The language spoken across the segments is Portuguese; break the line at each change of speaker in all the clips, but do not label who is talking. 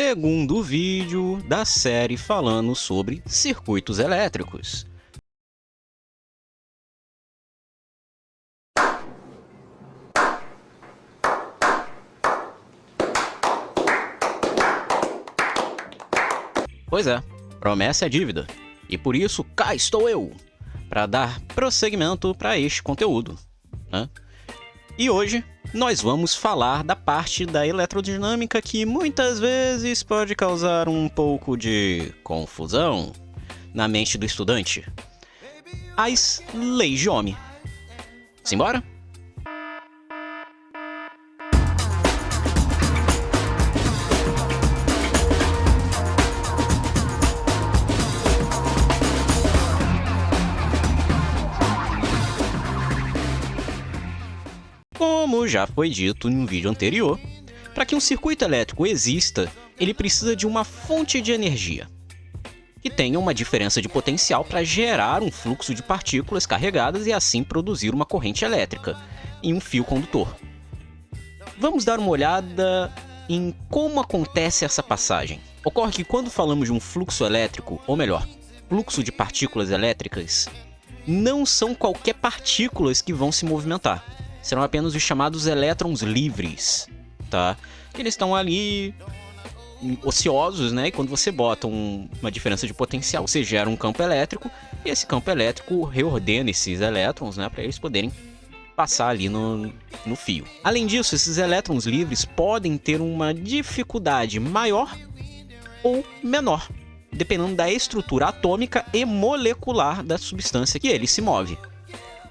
segundo vídeo da série falando sobre circuitos elétricos. Pois é, promessa é dívida, e por isso cá estou eu, para dar prosseguimento para este conteúdo, né? E hoje nós vamos falar da parte da eletrodinâmica que muitas vezes pode causar um pouco de confusão na mente do estudante. As leis de Ohm. Simbora? Como já foi dito em um vídeo anterior, para que um circuito elétrico exista, ele precisa de uma fonte de energia, que tenha uma diferença de potencial para gerar um fluxo de partículas carregadas e assim produzir uma corrente elétrica em um fio condutor. Vamos dar uma olhada em como acontece essa passagem. Ocorre que quando falamos de um fluxo elétrico, ou melhor, fluxo de partículas elétricas, não são qualquer partículas que vão se movimentar. Serão apenas os chamados elétrons livres, tá? Eles estão ali ociosos, né? E quando você bota uma diferença de potencial, você gera um campo elétrico, e esse campo elétrico reordena esses elétrons, né? Para eles poderem passar ali no fio. Além disso, esses elétrons livres podem ter uma dificuldade maior ou menor, dependendo da estrutura atômica e molecular da substância que ele se move.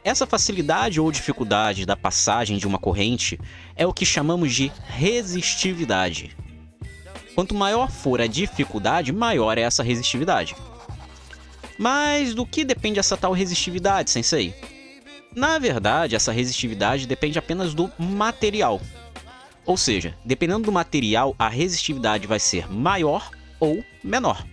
Essa facilidade ou dificuldade da passagem de uma corrente é o que chamamos de resistividade. Quanto maior for a dificuldade, maior é essa resistividade. Mas do que depende essa tal resistividade, sensei? Na verdade, essa resistividade depende apenas do material. Ou seja, dependendo do material, a resistividade vai ser maior ou menor.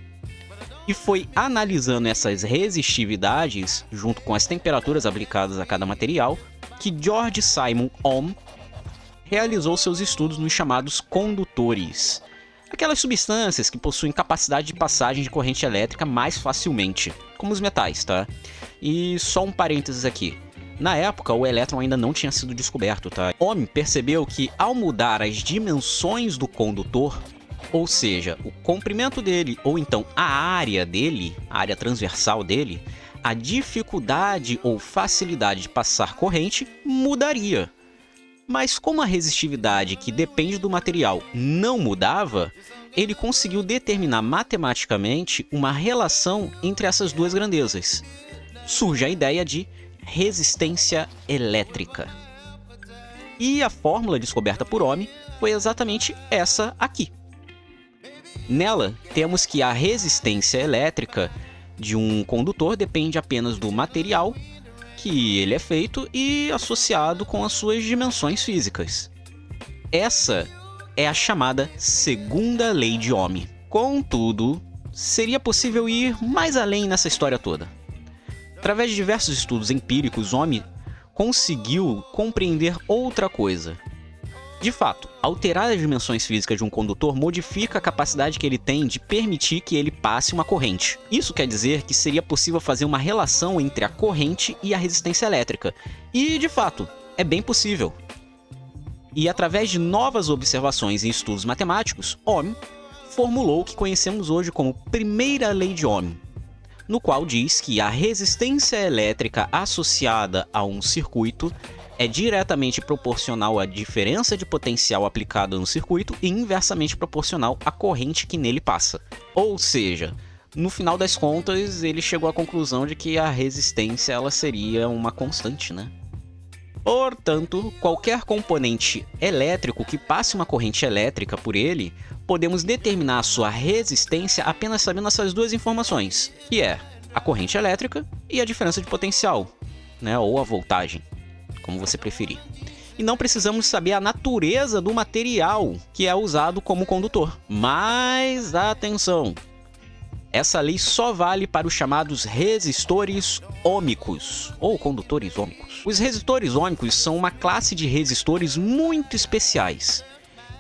E foi analisando essas resistividades, junto com as temperaturas aplicadas a cada material, que George Simon Ohm realizou seus estudos nos chamados condutores. Aquelas substâncias que possuem capacidade de passagem de corrente elétrica mais facilmente, como os metais, tá? E só um parênteses aqui. Na época, o elétron ainda não tinha sido descoberto, tá? Ohm percebeu que, ao mudar as dimensões do condutor, ou seja, o comprimento dele, ou então a área dele, a área transversal dele, a dificuldade ou facilidade de passar corrente mudaria. Mas como a resistividade, que depende do material, não mudava, ele conseguiu determinar matematicamente uma relação entre essas duas grandezas. Surge a ideia de resistência elétrica. E a fórmula descoberta por Ohm foi exatamente essa aqui. Nela, temos que a resistência elétrica de um condutor depende apenas do material que ele é feito e associado com as suas dimensões físicas. Essa é a chamada segunda lei de Ohm. Contudo, seria possível ir mais além nessa história toda. Através de diversos estudos empíricos, Ohm conseguiu compreender outra coisa. De fato, alterar as dimensões físicas de um condutor modifica a capacidade que ele tem de permitir que ele passe uma corrente. Isso quer dizer que seria possível fazer uma relação entre a corrente e a resistência elétrica. E, de fato, é bem possível. E através de novas observações e estudos matemáticos, Ohm formulou o que conhecemos hoje como primeira lei de Ohm, no qual diz que a resistência elétrica associada a um circuito é diretamente proporcional à diferença de potencial aplicada no circuito e inversamente proporcional à corrente que nele passa. Ou seja, no final das contas, ele chegou à conclusão de que a resistência ela seria uma constante, né? Portanto, qualquer componente elétrico que passe uma corrente elétrica por ele, podemos determinar a sua resistência apenas sabendo essas duas informações, que é a corrente elétrica e a diferença de potencial, né? Ou a voltagem, como você preferir. E não precisamos saber a natureza do material que é usado como condutor. Mas atenção! Essa lei só vale para os chamados resistores ômicos, ou condutores ômicos. Os resistores ômicos são uma classe de resistores muito especiais.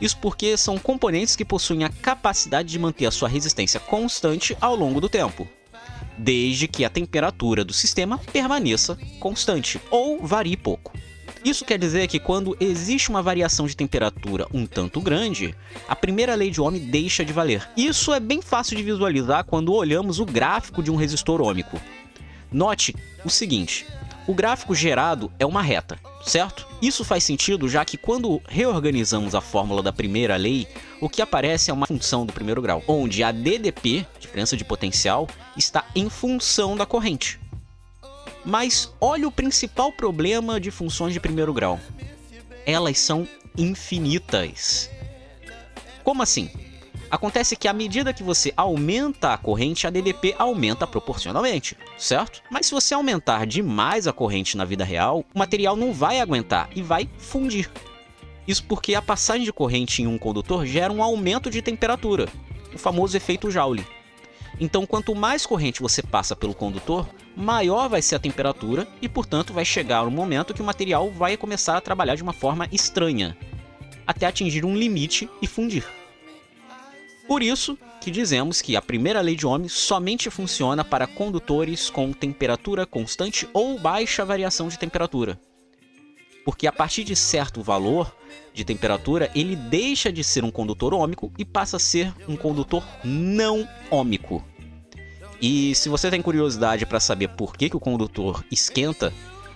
Isso porque são componentes que possuem a capacidade de manter a sua resistência constante ao longo do tempo, desde que a temperatura do sistema permaneça constante ou varie pouco. Isso quer dizer que quando existe uma variação de temperatura um tanto grande, a primeira lei de Ohm deixa de valer. Isso é bem fácil de visualizar quando olhamos o gráfico de um resistor ohmico. Note o seguinte, o gráfico gerado é uma reta, certo? Isso faz sentido já que quando reorganizamos a fórmula da primeira lei, o que aparece é uma função do primeiro grau, onde a DDP, diferença de potencial, está em função da corrente. Mas olha o principal problema de funções de primeiro grau. Elas são infinitas. Como assim? Acontece que à medida que você aumenta a corrente, a DDP aumenta proporcionalmente, certo? Mas se você aumentar demais a corrente na vida real, o material não vai aguentar e vai fundir. Isso porque a passagem de corrente em um condutor gera um aumento de temperatura, o famoso efeito Joule. Então, quanto mais corrente você passa pelo condutor, maior vai ser a temperatura e, portanto, vai chegar um momento que o material vai começar a trabalhar de uma forma estranha, até atingir um limite e fundir. Por isso que dizemos que a primeira lei de Ohm somente funciona para condutores com temperatura constante ou baixa variação de temperatura. Porque a partir de certo valor de temperatura, ele deixa de ser um condutor ôhmico e passa a ser um condutor não ôhmico. E se você tem curiosidade para saber por que o condutor esquenta,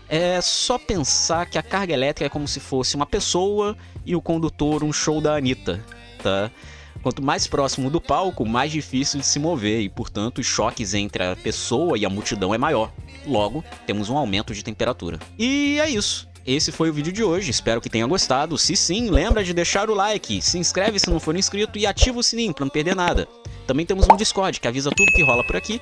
é só pensar que a carga elétrica é como se fosse uma pessoa e o condutor um show da Anitta, tá? Quanto mais próximo do palco, mais difícil de se mover e, portanto, os choques entre a pessoa e a multidão é maior. Logo, temos um aumento de temperatura. E é isso. Esse foi o vídeo de hoje, espero que tenha gostado. Se sim, lembra de deixar o like, se inscreve se não for inscrito e ativa o sininho para não perder nada. Também temos um Discord que avisa tudo que rola por aqui.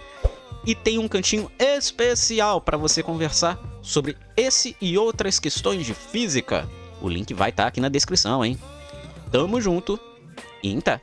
E tem um cantinho especial para você conversar sobre esse e outras questões de física. O link vai estar aqui na descrição, hein? Tamo junto e em té!